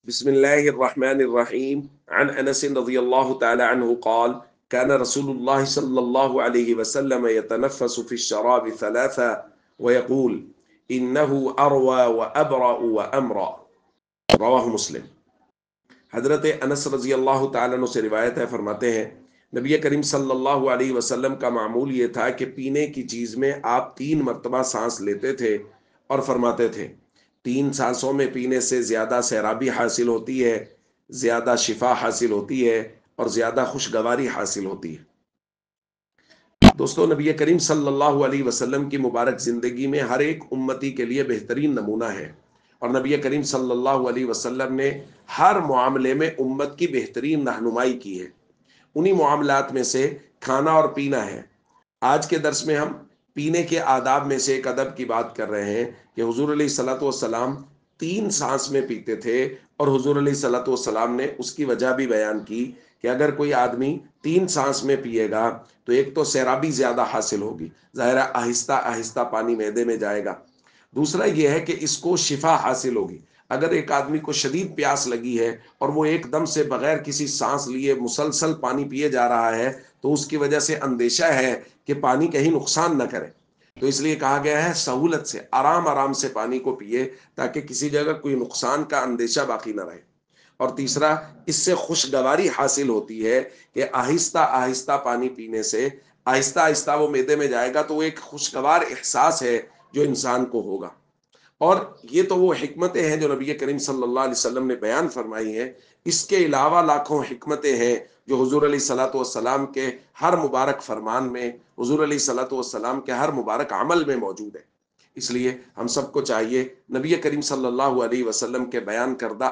بسم الله الرحمن الرحيم عن أنس رضي الله تعالى عنه قال كان رسول الله صلى الله عليه وسلم يتنفس في الشراب ثلاثة ويقول إنه أروى وأبرأ وأمرأ رواہ مسلم۔ حضرت انس رضی اللہ تعالیٰ عنہ سے روایت ہے، فرماتے ہیں نبی کریم صلی اللہ علیہ وسلم کا معمول یہ تھا کہ پینے کی چیز میں آپ 3 مرتبہ سانس لیتے تھے اور فرماتے تھے 3 سانسوں میں پینے سے زیادہ سیرابی حاصل ہوتی ہے، زیادہ شفا حاصل ہوتی ہے اور زیادہ خوشگواری حاصل ہوتی ہے۔ دوستو، نبی کریم صلی اللہ علیہ وسلم کی مبارک زندگی میں ہر ایک امتی کے لیے بہترین نمونہ ہے، اور نبی کریم صلی اللہ علیہ وسلم نے ہر معاملے میں امت کی بہترین رہنمائی کی ہے۔ انہی معاملات میں سے کھانا اور پینا ہے۔ آج کے درس میں ہم پینے کے آداب میں سے ایک ادب کی بات کر رہے ہیں کہ حضور علیہ الصلوۃ والسلام 3 سانس میں پیتے تھے، اور حضور علیہ الصلوۃ والسلام نے اس کی وجہ بھی بیان کی کہ اگر کوئی آدمی 3 سانس میں پیے گا تو ایک تو سیرابی زیادہ حاصل ہوگی، ظاہر آہستہ آہستہ پانی معدے میں جائے گا۔ دوسرا یہ ہے کہ اس کو شفا حاصل ہوگی۔ اگر ایک آدمی کو شدید پیاس لگی ہے اور وہ ایک دم سے بغیر کسی سانس لیے مسلسل پانی پیے جا رہا ہے تو اس کی وجہ سے اندیشہ ہے کہ پانی کہیں نقصان نہ کرے، تو اس لیے کہا گیا ہے سہولت سے آرام آرام سے پانی کو پیے تاکہ کسی جگہ کوئی نقصان کا اندیشہ باقی نہ رہے۔ اور تیسرا، اس سے خوشگواری حاصل ہوتی ہے کہ آہستہ آہستہ پانی پینے سے آہستہ آہستہ وہ معدے میں جائے گا تو وہ ایک خوشگوار احساس ہے جو انسان کو ہوگا۔ اور یہ تو وہ حکمتیں ہیں جو نبی کریم صلی اللہ علیہ وسلم نے بیان فرمائی ہیں، اس کے علاوہ لاکھوں حکمتیں ہیں جو حضور علیہ الصلوۃ والسلام کے ہر مبارک فرمان میں، حضور علیہ الصلوۃ والسلام کے ہر مبارک عمل میں موجود ہے۔ اس لیے ہم سب کو چاہیے نبی کریم صلی اللہ علیہ وسلم کے بیان کردہ